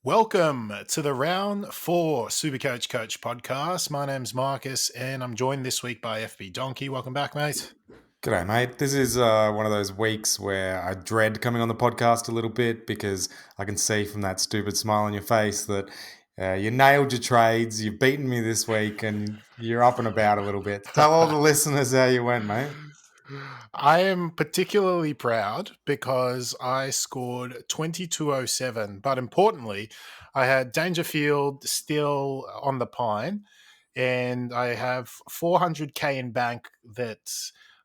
Welcome to the Round 4 SuperCoach Coach podcast. My name's Marcus and I'm joined this week by FB Donkey. Welcome back, mate. G'day, mate. This is one of those weeks where I dread coming on the podcast a little bit because I can see from that stupid smile on your face that you nailed your trades, you've beaten me this week, and you're up and about a little bit. Tell all the listeners how you went, mate. I am particularly proud because I scored 2207, but importantly, I had Dangerfield still on the pine and I have 400k in bank that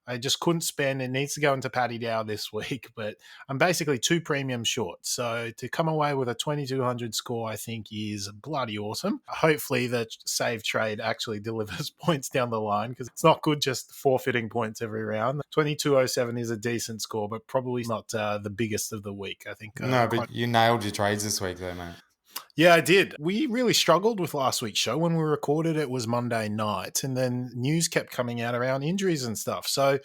I just couldn't spend. It needs to go into Paddy Dow this week, but I'm basically 2 premiums short. So to come away with a 2200 score, I think is bloody awesome. Hopefully the save trade actually delivers points down the line because it's not good just forfeiting points every round. 2207 is a decent score, but probably not the biggest of the week. I think. No, but you nailed your trades this week though, mate. Yeah, I did. We really struggled with last week's show. When we recorded, it was Monday night, and then news kept coming out around injuries and stuff. So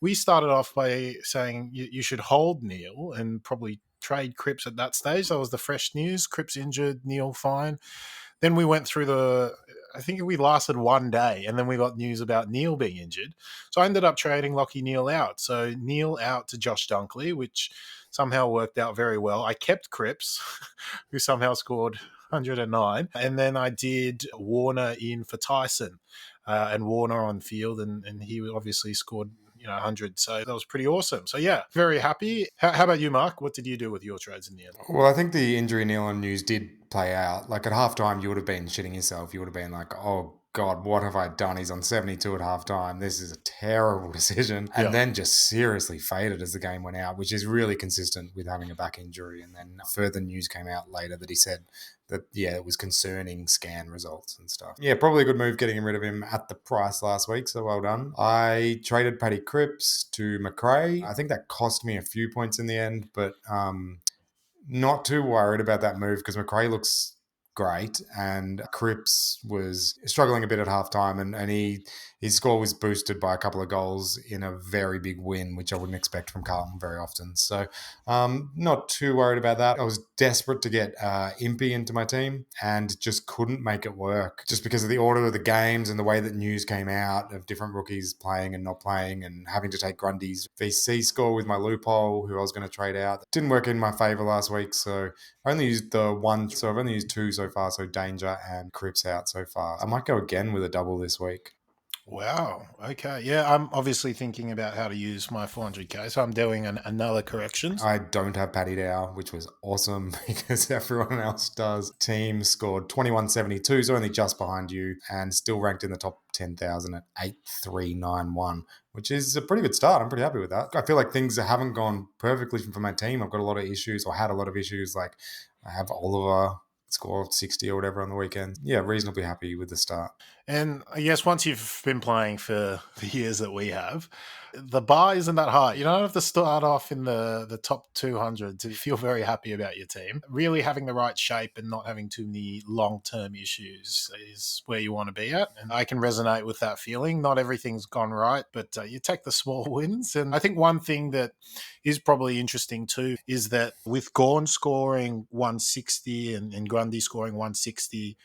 we started off by saying you should hold Neale and probably trade Cripps at that stage. That was the fresh news. Cripps injured, Neale fine. Then we went through I think we lasted one day, and then we got news about Neale being injured. So I ended up trading Lachie Neale out. So Neale out to Josh Dunkley, which somehow worked out very well. I kept Cripps, who somehow scored 109. And then I did Warner in for Tyson, and Warner on field, and he obviously scored 100. So that was pretty awesome. So yeah, very happy. How about you, Mark? What did you do with your trades in the end? Well, I think the injury Neale news did play out. Like at halftime, you would have been shitting yourself. You would have been like, oh, God, what have I done? He's on 72 at halftime. This is a terrible decision. And then just seriously faded as the game went out, which is really consistent with having a back injury. And then further news came out later that he said that, it was concerning scan results and stuff. Yeah, probably a good move getting rid of him at the price last week, so well done. I traded Paddy Cripps to McRae. I think that cost me a few points in the end, but not too worried about that move because McRae looks great and Cripps was struggling a bit at halftime and his score was boosted by a couple of goals in a very big win, which I wouldn't expect from Carlton very often. So not too worried about that. I was desperate to get Impey into my team and just couldn't make it work just because of the order of the games and the way that news came out of different rookies playing and not playing and having to take Grundy's VC score with my loophole, who I was going to trade out. It didn't work in my favour last week, so I only used I've only used 2 so far, so Danger and Cripps out so far. I might go again with a double this week. Wow. Okay. Yeah, I'm obviously thinking about how to use my 400k, so I'm doing another correction. I don't have Paddy Dow, which was awesome because everyone else does. Team scored 2172, so only just behind you, and still ranked in the top 10,000 at 8391, which is a pretty good start. I'm pretty happy with that. I feel like things haven't gone perfectly for my team. I've got a lot of issues, or had a lot of issues. Like I have Oliver score 60 or whatever on the weekend. Yeah, reasonably happy with the start. And I guess once you've been playing for the years that we have, the bar isn't that high. You don't have to start off in the top 200 to feel very happy about your team. Really having the right shape and not having too many long-term issues is where you want to be at. And I can resonate with that feeling. Not everything's gone right, but you take the small wins. And I think one thing that is probably interesting too is that with Gawn scoring 160 and Grundy scoring 160,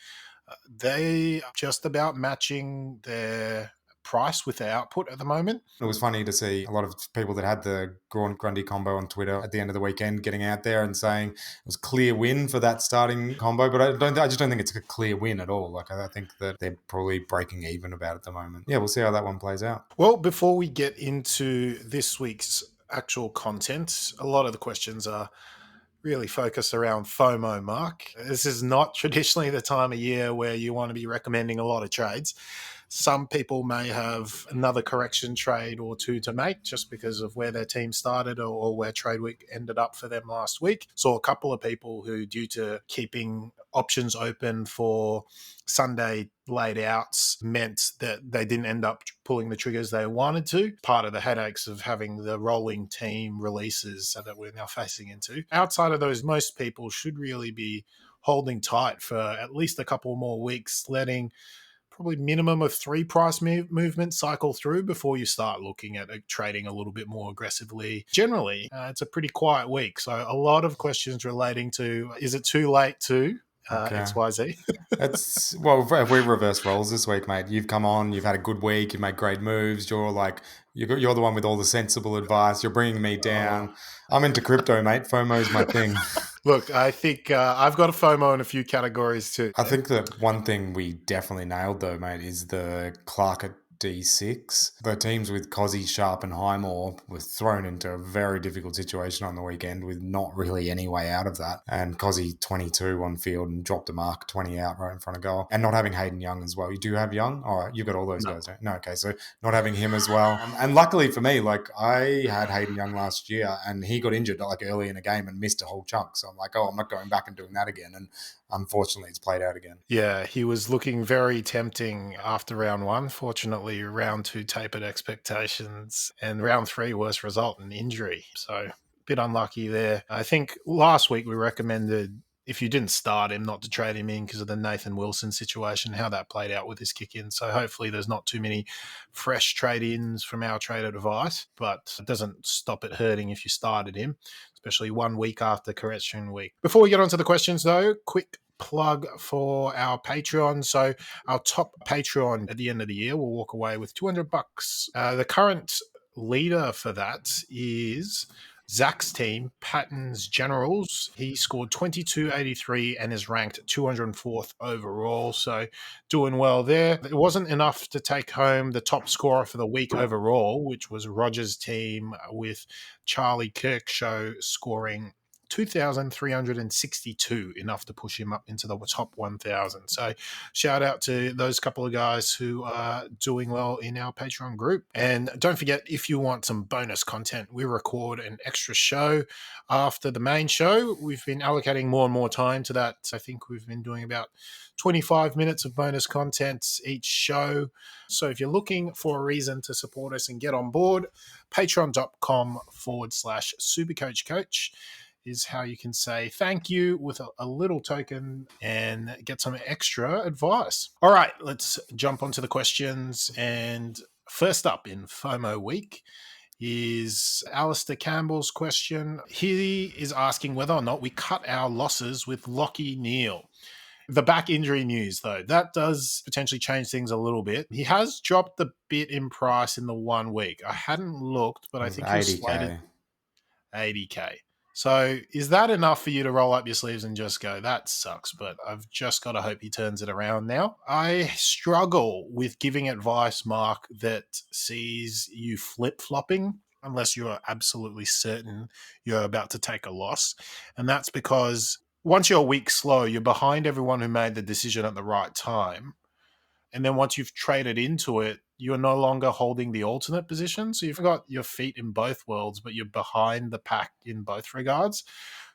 they just about matching their price with their output at the moment. It was funny to see a lot of people that had the Grundy combo on Twitter at the end of the weekend getting out there and saying it was a clear win for that starting combo, but I just don't think it's a clear win at all. Like I think that they're probably breaking even about it at the moment. Yeah, we'll see how that one plays out. Well, before we get into this week's actual content, a lot of the questions are really focus around FOMO, Mark. This is not traditionally the time of year where you want to be recommending a lot of trades. Some people may have another correction trade or two to make just because of where their team started or where trade week ended up for them last week. Saw a couple of people who, due to keeping options open for Sunday laid outs, meant that they didn't end up pulling the triggers they wanted to. Part of the headaches of having the rolling team releases that we're now facing into. Outside of those, most people should really be holding tight for at least a couple more weeks, letting probably minimum of 3 price movements cycle through before you start looking at trading a little bit more aggressively. Generally, it's a pretty quiet week. So a lot of questions relating to, is it too late to XYZ? If we reverse roles this week, mate, you've come on, you've had a good week, you've made great moves. You're the one with all the sensible advice. You're bringing me down. I'm into crypto, mate. FOMO is my thing. Look, I think I've got a FOMO in a few categories too. I think that one thing we definitely nailed though, mate, is the Clark at D6. The teams with Cozzy, Sharp and Highmore were thrown into a very difficult situation on the weekend with not really any way out of that. And Cozzy 22 on field and dropped a mark 20 out right in front of goal. And not having Hayden Young as well. You do have Young? All right, you've got all those guys, right? No, okay, so not having him as well. And luckily for me, like I had Hayden Young last year and he got injured like early in a game and missed a whole chunk. So I'm like, I'm not going back and doing that again. And unfortunately, it's played out again. Yeah, he was looking very tempting after round 1. Fortunately, round 2 tapered expectations, and round 3 worst result, an injury. So a bit unlucky there. I think last week we recommended, if you didn't start him, not to trade him in because of the Nathan Wilson situation, how that played out with his kick in. So hopefully there's not too many fresh trade-ins from our trade advice, but it doesn't stop it hurting if you started him, especially 1 week after correction week. Before we get on to the questions though, quick plug for our Patreon. So our top Patreon at the end of the year will walk away with $200. The current leader for that is Zach's team, Patton's Generals. He scored 2283 and is ranked 204th overall. So doing well there. It wasn't enough to take home the top scorer for the week overall, which was Roger's team with Charlie Kirkshow scoring 2,362, enough to push him up into the top 1,000. So shout out to those couple of guys who are doing well in our Patreon group. And don't forget, if you want some bonus content, we record an extra show after the main show. We've been allocating more and more time to that. I think we've been doing about 25 minutes of bonus content each show. So if you're looking for a reason to support us and get on board, patreon.com/SuperCoach is how you can say thank you with a little token and get some extra advice. All right, let's jump onto the questions. And first up in FOMO week is Alistair Campbell's question. He is asking whether or not we cut our losses with Lachie Neale. The back injury news, though, that does potentially change things a little bit. He has dropped a bit in price in the 1 week. I hadn't looked, but I think he was slated 80K. So is that enough for you to roll up your sleeves and just go, that sucks, but I've just got to hope he turns it around now? I struggle with giving advice, Mark, that sees you flip-flopping unless you're absolutely certain you're about to take a loss. And that's because once you're a week slow, you're behind everyone who made the decision at the right time. And then once you've traded into it, you're no longer holding the alternate position. So you've got your feet in both worlds, but you're behind the pack in both regards.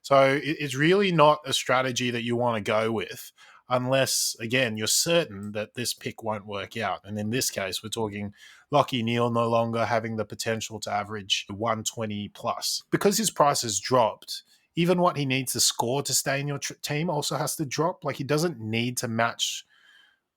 So it's really not a strategy that you want to go with unless, again, you're certain that this pick won't work out. And in this case, we're talking Lachie Neale no longer having the potential to average 120 plus. Because his price has dropped, even what he needs to score to stay in your team also has to drop. Like, he doesn't need to match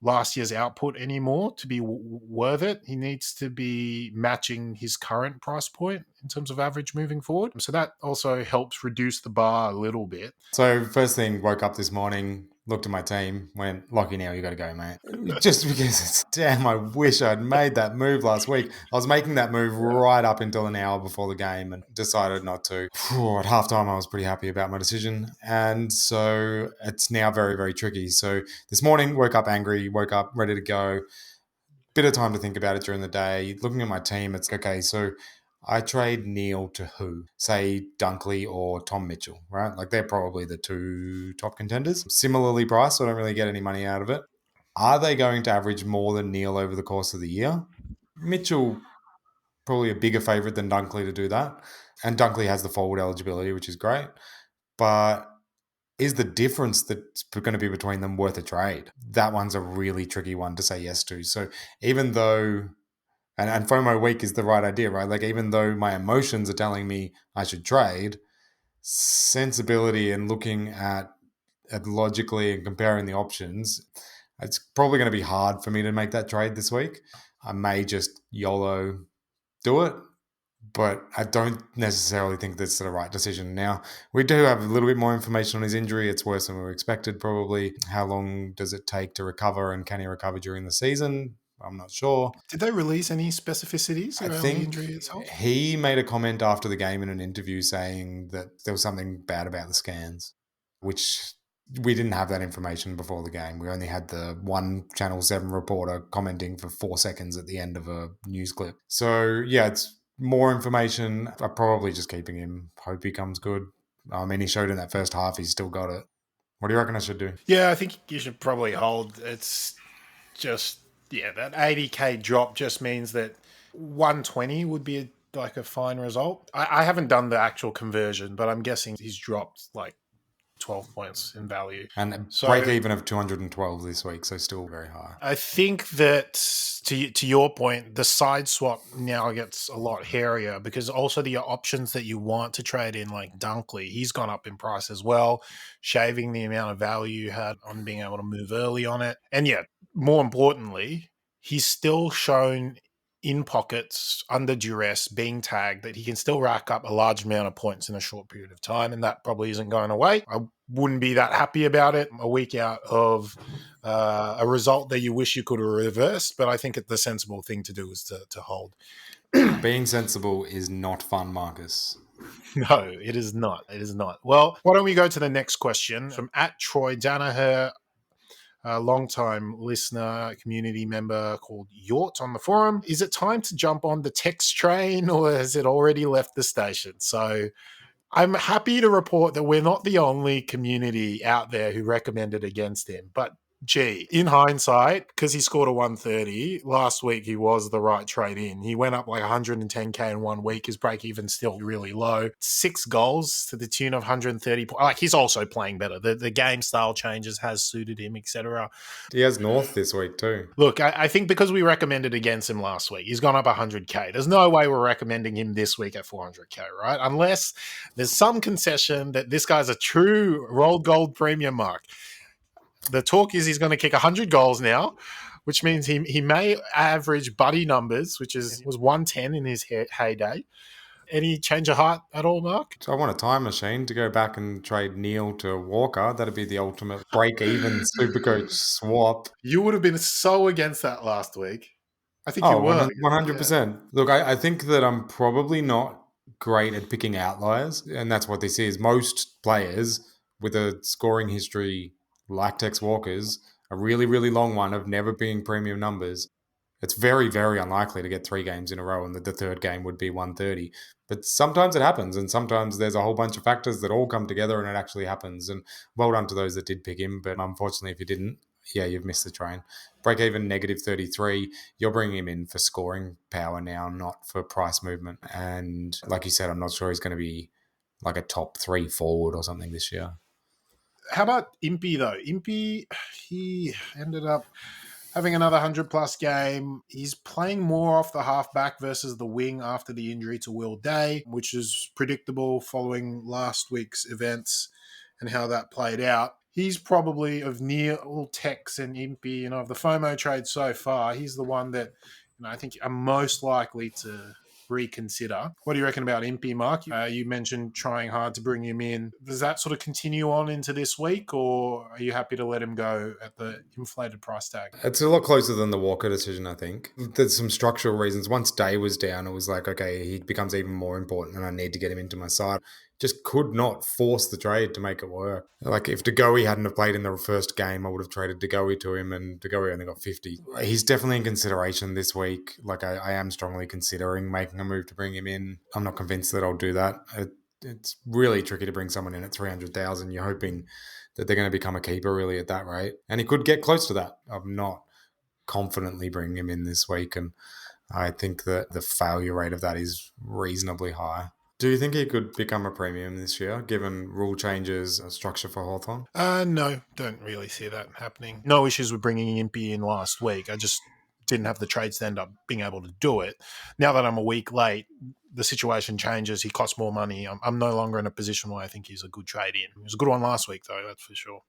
last year's output anymore to be worth it. He needs to be matching his current price point in terms of average moving forward. So that also helps reduce the bar a little bit. So first thing, woke up this morning, looked at my team, went, Lachie Neale, you got to go, mate. Just because damn, I wish I'd made that move last week. I was making that move right up until an hour before the game and decided not to. At halftime, I was pretty happy about my decision. And so it's now very, very tricky. So this morning, woke up angry, woke up ready to go. Bit of time to think about it during the day. Looking at my team, it's okay, so I trade Neale to who? Say Dunkley or Tom Mitchell, right? Like they're probably the 2 top contenders. Similarly priced, so I don't really get any money out of it. Are they going to average more than Neale over the course of the year? Mitchell, probably a bigger favourite than Dunkley to do that. And Dunkley has the forward eligibility, which is great. But is the difference that's going to be between them worth a trade? That one's a really tricky one to say yes to. So even though... And FOMO week is the right idea, right? Like, even though my emotions are telling me I should trade, sensibility and looking at logically and comparing the options, It's probably going to be hard for me to make that trade this week. I may just YOLO do it, but I don't necessarily think that's the right decision. Now, we do have a little bit more information on his injury. It's worse than we were expected, probably. How long does it take to recover, and can he recover during the season? I'm not sure. Did they release any specificities I around the think injury itself? he made a comment after the game in an interview saying that there was something bad about the scans, which we didn't have that information before the game. We only had the one Channel 7 reporter commenting for 4 seconds at the end of a news clip. So, yeah, it's more information. I'm probably just keeping him. Hope he comes good. I mean, he showed in that first half he's still got it. What do you reckon I should do? Yeah, I think you should probably hold. It's just, that 80K drop just means that 120 would be like a fine result. I haven't done the actual conversion, but I'm guessing he's dropped like 12 points in value. And break even of 212 this week, so still very high. I think that to your point, the side swap now gets a lot hairier because also the options that you want to trade in, like Dunkley, he's gone up in price as well, shaving the amount of value you had on being able to move early on it. And yeah, more importantly, he's still shown in pockets, under duress, being tagged, that he can still rack up a large amount of points in a short period of time, and that probably isn't going away. I wouldn't be that happy about it a week out of a result that you wish you could have reversed, but I think the sensible thing to do is to hold. Being sensible is not fun, Marcus. No, it is not. It is not. Well, why don't we go to the next question from @TroyDanaher, a long-time listener, community member called Yort on the forum. Is it time to jump on the text train, or has it already left the station? So I'm happy to report that we're not the only community out there who recommended against him. But gee, in hindsight, because he scored a 130 last week, he was the right trade in. He went up like 110K in 1 week. His break even still really low. 6 goals to the tune of 130. Like, he's also playing better. The game style changes has suited him, etc. He has North this week too. Look, I think because we recommended against him last week, he's gone up 100K. There's no way we're recommending him this week at 400K, right? Unless there's some concession that this guy's a true rolled gold premium mark. The talk is he's going to kick 100 goals now, which means he may average Buddy numbers, which was 110 in his heyday. Any change of heart at all, Mark? So I want a time machine to go back and trade Neale to Walker. That'd be the ultimate break-even SuperCoach swap. You would have been so against that last week. I think you were. 100%. Yeah. Look, I think that I'm probably not great at picking outliers, and that's what this is. Most players with a scoring history like Tex Walker's, a really, really long one of never being premium numbers, it's very, very unlikely to get 3 games in a row and that the third game would be 130. But sometimes it happens, and sometimes there's a whole bunch of factors that all come together and it actually happens. And well done to those that did pick him, but unfortunately, if you didn't, yeah, you've missed the train. Break even -33. You're bringing him in for scoring power now, not for price movement. And like you said, I'm not sure he's going to be like a top 3 forward or something this year. How about Impey, though? Impey, he ended up having another 100-plus game. He's playing more off the halfback versus the wing after the injury to Will Day, which is predictable following last week's events and how that played out. He's probably, of Neale, Tex, and Impey, of the FOMO trade so far, he's the one that I think I'm most likely to reconsider. What do you reckon about Impey, Mark? You mentioned trying hard to bring him in. Does that sort of continue on into this week, or are you happy to let him go at the inflated price tag? It's a lot closer than the Walker decision, I think. There's some structural reasons. Once Day was down, it was like, okay, he becomes even more important and I need to get him into my side. Just could not force the trade to make it work. Like, if DeGoey hadn't have played in the first game, I would have traded DeGoey to him, and DeGoey only got 50. He's definitely in consideration this week. Like, I am strongly considering making a move to bring him in. I'm not convinced that I'll do that. It's really tricky to bring someone in at 300,000. You're hoping that they're going to become a keeper really at that rate. And he could get close to that. I'm not confidently bringing him in this week, and I think that the failure rate of that is reasonably high. Do you think he could become a premium this year, given rule changes, a structure for Hawthorn? No, don't really see that happening. No issues with bringing Impey in last week. I just didn't have the trade stand up being able to do it. Now that I'm a week late, the situation changes. He costs more money. I'm no longer in a position where I think he's a good trade in. He was a good one last week, though, that's for sure.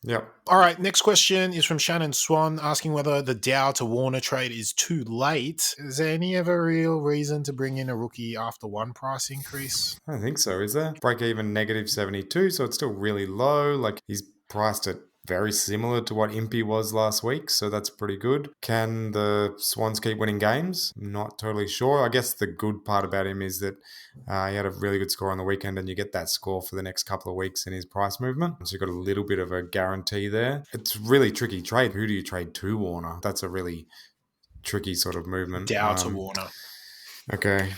Yep. All right, next question is from Shannon Swan asking whether the Dow to Warner trade is too late. Is there any other real reason to bring in a rookie after one price increase? I don't think so, is there? Break even -72, so it's still really low. Like he's priced at very similar to what Impey was last week, so that's pretty good. Can the Swans keep winning games? Not totally sure. I guess the good part about him is that he had a really good score on the weekend, and you get that score for the next couple of weeks in his price movement. So you've got a little bit of a guarantee there. It's really tricky trade. Who do you trade to Warner? That's a really tricky sort of movement. Dow to Warner. Okay.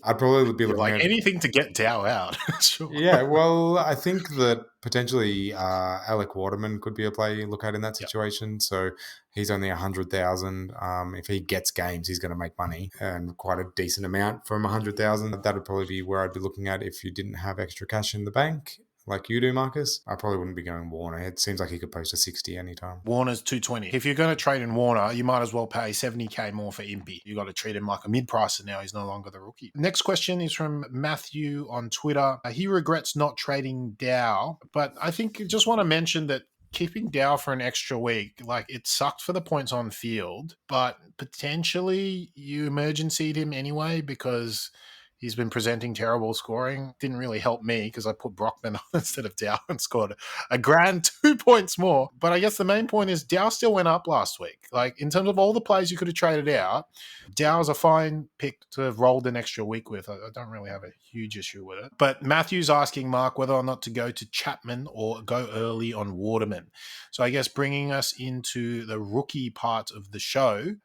I'd probably be You're looking like at anything to get Dow out. Sure. Yeah, well, I think that potentially Alec Waterman could be a play you look at in that situation. So he's only 100,000. If he gets games, he's going to make money and quite a decent amount from 100,000. That would probably be where I'd be looking at if you didn't have extra cash in the bank. Like you do, Marcus. I probably wouldn't be going Warner. It seems like he could post a 60 anytime. Warner's 220. If you're going to trade in Warner, you might as well pay 70k more for Impey. You got to treat him like a mid-pricer now. He's no longer the rookie. Next question is from Matthew on Twitter. He regrets not trading Dow, but I think I just want to mention that keeping Dow for an extra week, like it sucked for the points on field, but potentially you emergency'd him anyway because he's been presenting terrible scoring. Didn't really help me because I put Brockman on instead of Dow and scored a grand 2 points more. But I guess the main point is Dow still went up last week. Like in terms of all the players you could have traded out, Dow's a fine pick to have rolled an extra week with. I don't really have a huge issue with it. But Matthew's asking Mark whether or not to go to Chapman or go early on Waterman. So I guess bringing us into the rookie part of the show,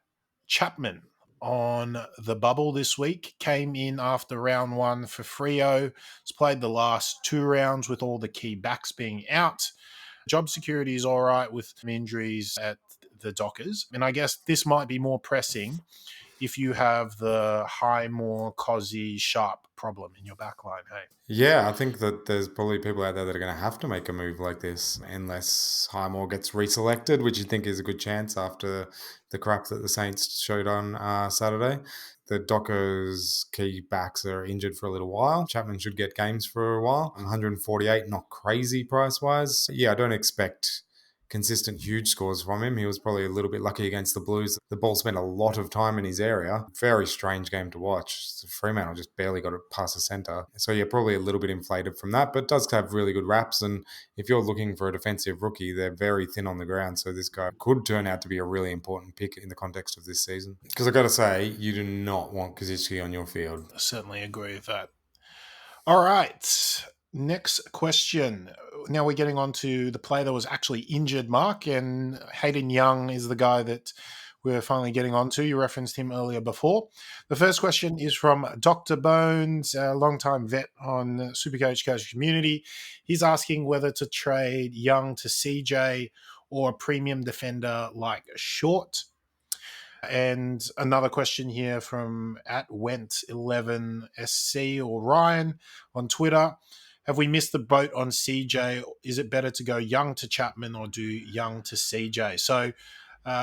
Chapman on the bubble this week, came in after round one for Freo. He's played the last 2 rounds with all the key backs being out. Job security is all right with injuries at the Dockers. And I guess this might be more pressing if you have the Highmore, Cozzy, Sharp problem in your back line, hey? Yeah, I think that there's probably people out there that are going to have to make a move like this unless Highmore gets reselected, which you think is a good chance after the crap that the Saints showed on Saturday. The Dockers' key backs are injured for a little while. Chapman should get games for a while. 148, not crazy price-wise. Yeah, I don't expect consistent huge scores from him. He was probably a little bit lucky against the Blues. The ball spent a lot of time in his area. Very strange game to watch. Fremantle just barely got it past the centre. So yeah, probably a little bit inflated from that, but does have really good wraps. And if you're looking for a defensive rookie, they're very thin on the ground. So this guy could turn out to be a really important pick in the context of this season. Because I've got to say, you do not want Koschitzke on your field. I certainly agree with that. All right. Next question. Now we're getting on to the player that was actually injured, Mark, and Hayden Young is the guy that we're finally getting on to. You referenced him earlier before. The first question is from Dr. Bones, a longtime vet on SuperCoach Coach Community. He's asking whether to trade Young to CJ or a premium defender like Short. And another question here from @Went11SC or Ryan on Twitter. Have we missed the boat on CJ? Is it better to go Young to Chapman or do Young to CJ? So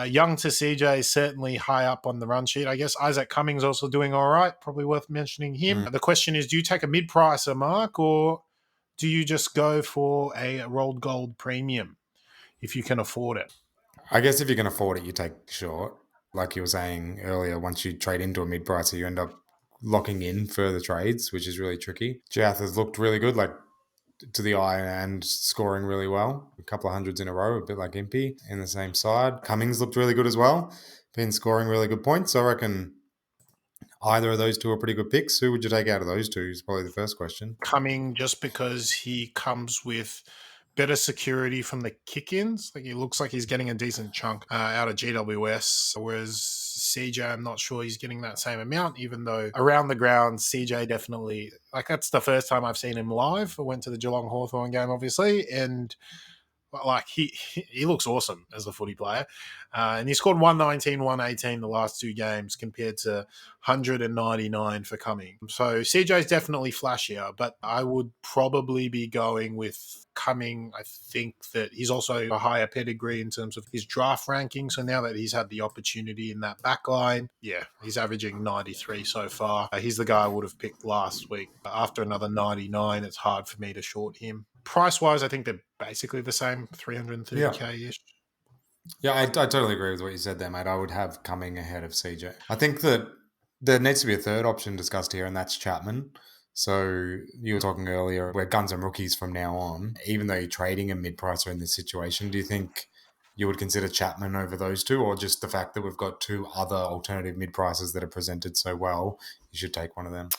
Young to CJ is certainly high up on the run sheet. I guess Isaac Cumming's also doing all right. Probably worth mentioning him. The question is, do you take a mid-pricer, Mark, or do you just go for a rolled gold premium if you can afford it? I guess if you can afford it, you take Short. Like you were saying earlier, once you trade into a mid-pricer, you end up locking in further trades, which is really tricky. Jiath has looked really good, like to the eye and scoring really well. A couple of hundreds in a row, a bit like Impey in the same side. Cummings looked really good as well. Been scoring really good points. So I reckon either of those two are pretty good picks. Who would you take out of those two is probably the first question. Cumming just because he comes with better security from the kick-ins. Like, he looks like he's getting a decent chunk out of GWS, whereas CJ, I'm not sure he's getting that same amount, even though around the ground, CJ definitely, like, that's the first time I've seen him live. I went to the Geelong Hawthorn game, obviously, and like he looks awesome as a footy player. And he scored 119, 118 the last 2 games compared to 199 for Cumming. So CJ's definitely flashier, but I would probably be going with Cumming. I think that he's also a higher pedigree in terms of his draft ranking. So now that he's had the opportunity in that back line, yeah, he's averaging 93 so far. He's the guy I would have picked last week. After another 99, it's hard for me to short him. Price-wise, I think they're basically the same, 330K-ish. Yeah, I totally agree with what you said there, mate. I would have Cumming ahead of CJ. I think that there needs to be a third option discussed here, and that's Chapman. So you were talking earlier, we're guns and rookies from now on. Even though you're trading a mid-pricer in this situation, do you think you would consider Chapman over those two, or just the fact that we've got two other alternative mid-pricers that are presented so well, you should take one of them?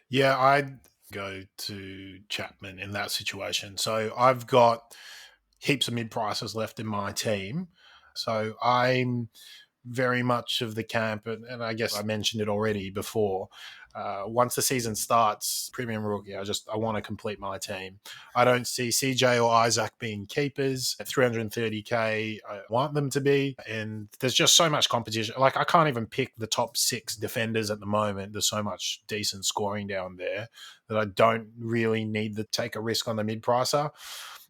Yeah, I'd go to Chapman in that situation. So I've got heaps of mid-prices left in my team. So I'm very much of the camp, and I guess I mentioned it already before. Once the season starts, premium rookie, I want to complete my team. I don't see CJ or Isaac being keepers at 330K. I want them to be, and there's just so much competition. Like, I can't even pick the top 6 defenders at the moment. There's so much decent scoring down there that I don't really need to take a risk on the mid-pricer.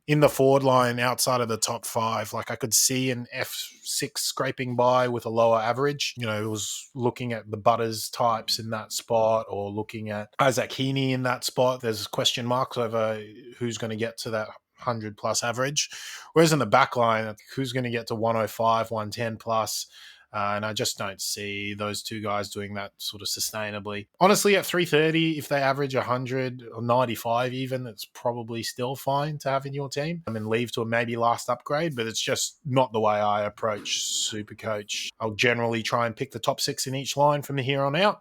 In the forward line, outside of the top 5, like, I could see an F6 scraping by with a lower average. You know, it was looking at the Butters types in that spot, or looking at Isaac Heaney in that spot. There's question marks over who's going to get to that 100 plus average. Whereas in the back line, who's going to get to 105, 110 plus? And I just don't see those two guys doing that sort of sustainably. Honestly, at 330, if they average 100 or 95 even, it's probably still fine to have in your team. And then leave to a maybe last upgrade, but it's just not the way I approach SuperCoach. I'll generally try and pick the top 6 in each line from here on out.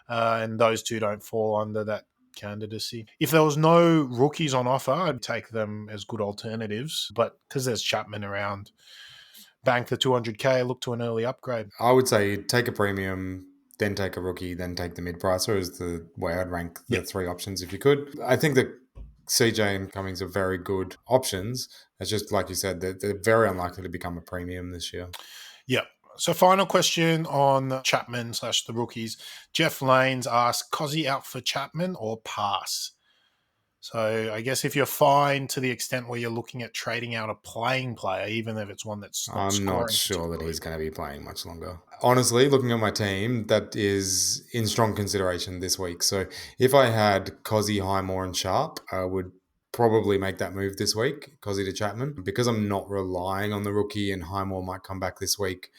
And those two don't fall under that candidacy. If there was no rookies on offer, I'd take them as good alternatives. But because there's Chapman around, bank the 200K, look to an early upgrade. I would say take a premium, then take a rookie, then take the mid-pricer is the way I'd rank the 3 options if you could. I think that CJ and Cummings are very good options. It's just, like you said, they're very unlikely to become a premium this year. Yeah. So final question on Chapman / the rookies. Jeff Lanes asked, Cozzy out for Chapman or pass? So I guess if you're fine to the extent where you're looking at trading out a playing player, even if it's one that's not I'm not sure that he's going to be playing much longer. Honestly, looking at my team, that is in strong consideration this week. So if I had Cozzy, Highmore and Sharp, I would probably make that move this week, Cozzy to Chapman. Because I'm not relying on the rookie and Highmore might come back this week,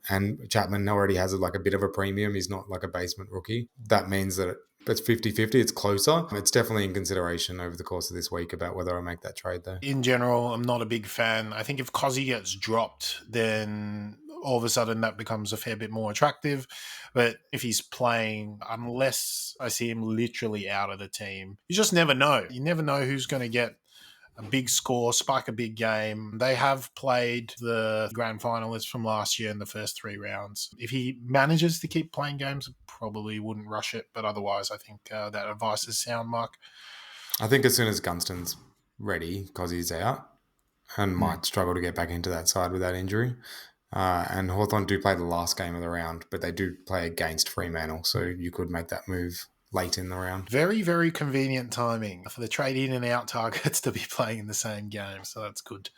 and Chapman already has like a bit of a premium. He's not like a basement rookie. That means that it's 50-50. It's closer. It's definitely in consideration over the course of this week about whether I make that trade though. In general, I'm not a big fan. I think if Cozzy gets dropped, then all of a sudden that becomes a fair bit more attractive. But if he's playing, unless I see him literally out of the team, you just never know. You never know who's going to get a big score, spike a big game. They have played the grand finalists from last year in the first 3 rounds. If he manages to keep playing games, probably wouldn't rush it. But otherwise, I think that advice is sound, Mark. I think as soon as Gunston's ready, because he's out, and might struggle to get back into that side with that injury. And Hawthorn do play the last game of the round, but they do play against Fremantle, so you could make that move late in the round. Very, very convenient timing for the trade in and out targets to be playing in the same game. So that's good.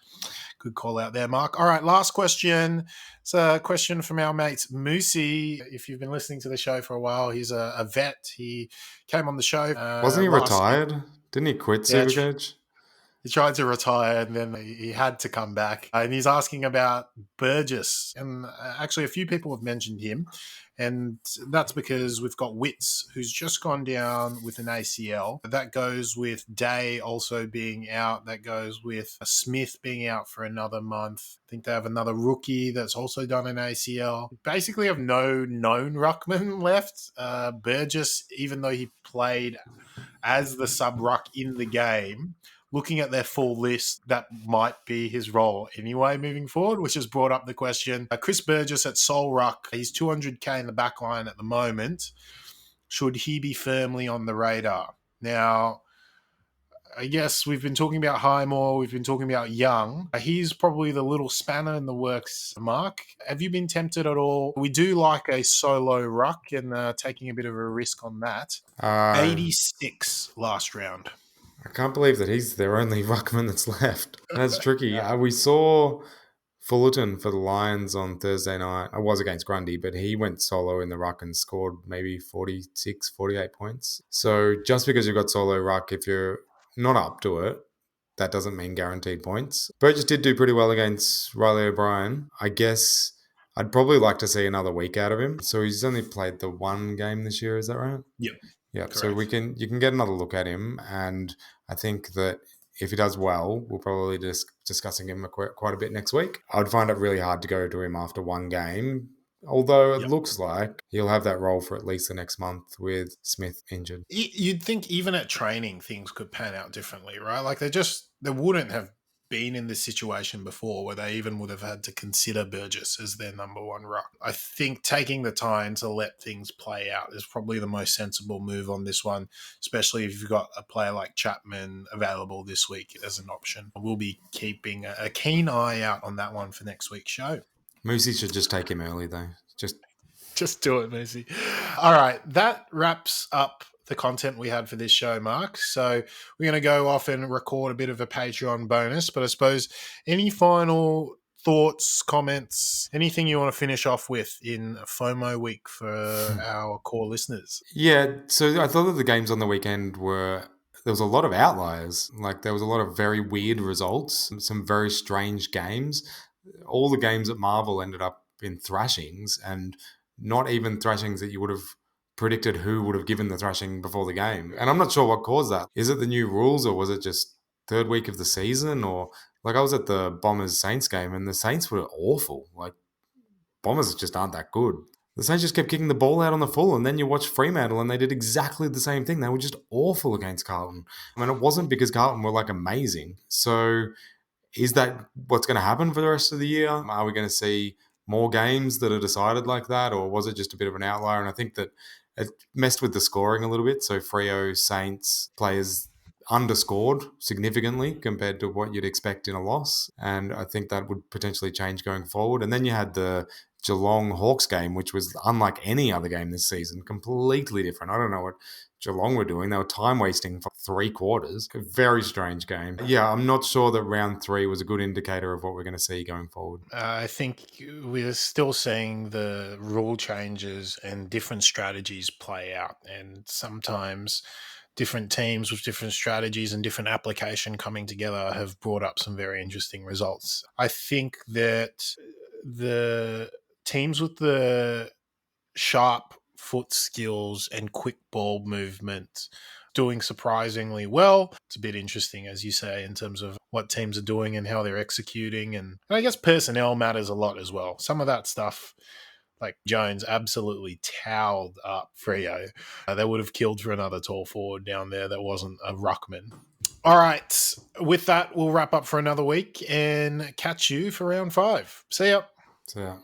Good call out there, Mark. All right, last question. It's a question from our mate Moosey. If you've been listening to the show for a while, he's a vet. He came on the show. Wasn't he retired? Didn't he quit SuperCoach? He tried to retire and then he had to come back. And he's asking about Burgess. And actually, a few people have mentioned him. And that's because we've got Witts, who's just gone down with an ACL. That goes with Day also being out. That goes with Smith being out for another month. I think they have another rookie that's also done an ACL. Basically have no known ruckman left. Burgess, even though he played as the sub-ruck in the game, looking at their full list, that might be his role anyway moving forward, which has brought up the question. Chris Burgess at Sol Ruck, he's 200K in the back line at the moment. Should he be firmly on the radar? Now, I guess we've been talking about Highmore, we've been talking about Young. He's probably the little spanner in the works, Mark. Have you been tempted at all? We do like a solo ruck and taking a bit of a risk on that. 86 last round. I can't believe that he's their only ruckman that's left. That's tricky. We saw Fullerton for the Lions on Thursday night. I was against Grundy, but he went solo in the ruck and scored maybe 46, 48 points. So just because you've got solo ruck, if you're not up to it, that doesn't mean guaranteed points. Burgess did do pretty well against Riley O'Brien. I guess I'd probably like to see another week out of him. So he's only played the one game this year, is that right? Yep. Yeah. Correct. So you can get another look at him, and I think that if he does well, we'll probably be discussing him quite a bit next week. I'd find it really hard to go to him after one game, although it looks like he'll have that role for at least the next month with Smith injured. You'd think even at training things could pan out differently, right? Like they wouldn't have been in this situation before where they even would have had to consider Burgess as their number one ruck. I think taking the time to let things play out is probably the most sensible move on this one, especially if you've got a player like Chapman available this week as an option. We'll be keeping a keen eye out on that one for next week's show. Moosey should just take him early, though. Just do it, Moosey. All right, that wraps up the content we had for this show, Mark. So we're going to go off and record a bit of a Patreon bonus, but I suppose any final thoughts, comments, anything you want to finish off with in FOMO week for our core listeners? Yeah, so I thought that the games on the weekend there was a lot of outliers. Like there was a lot of very weird results, some very strange games. All the games at Marvel ended up in thrashings, and not even thrashings that you would have predicted who would have given the thrashing before the game. And I'm not sure what caused that. Is it the new rules, or was it just third week of the season? Or like I was at the Bombers Saints game, and the Saints were awful. Like Bombers just aren't that good. The Saints just kept kicking the ball out on the full, and then you watch Fremantle, and they did exactly the same thing. They were just awful against Carlton. I mean, it wasn't because Carlton were like amazing. So is that what's going to happen for the rest of the year? Are we going to see more games that are decided like that, or was it just a bit of an outlier? And I think that it messed with the scoring a little bit. So Freo, Saints players underscored significantly compared to what you'd expect in a loss. And I think that would potentially change going forward. And then you had the Geelong Hawks game, which was unlike any other game this season, completely different. I don't know what Geelong were doing. They were time wasting for 3 quarters. A very strange game. Yeah, I'm not sure that round 3 was a good indicator of what we're going to see going forward. I think we're still seeing the rule changes and different strategies play out. And sometimes different teams with different strategies and different application coming together have brought up some very interesting results. I think that the teams with the sharp foot skills and quick ball movement doing surprisingly well. It's a bit interesting, as you say, in terms of what teams are doing and how they're executing. And I guess personnel matters a lot as well. Some of that stuff, like Jones absolutely towed up Freo. They would have killed for another tall forward down there that wasn't a ruckman. All right. With that, we'll wrap up for another week and catch you for round 5. See ya. So, yeah.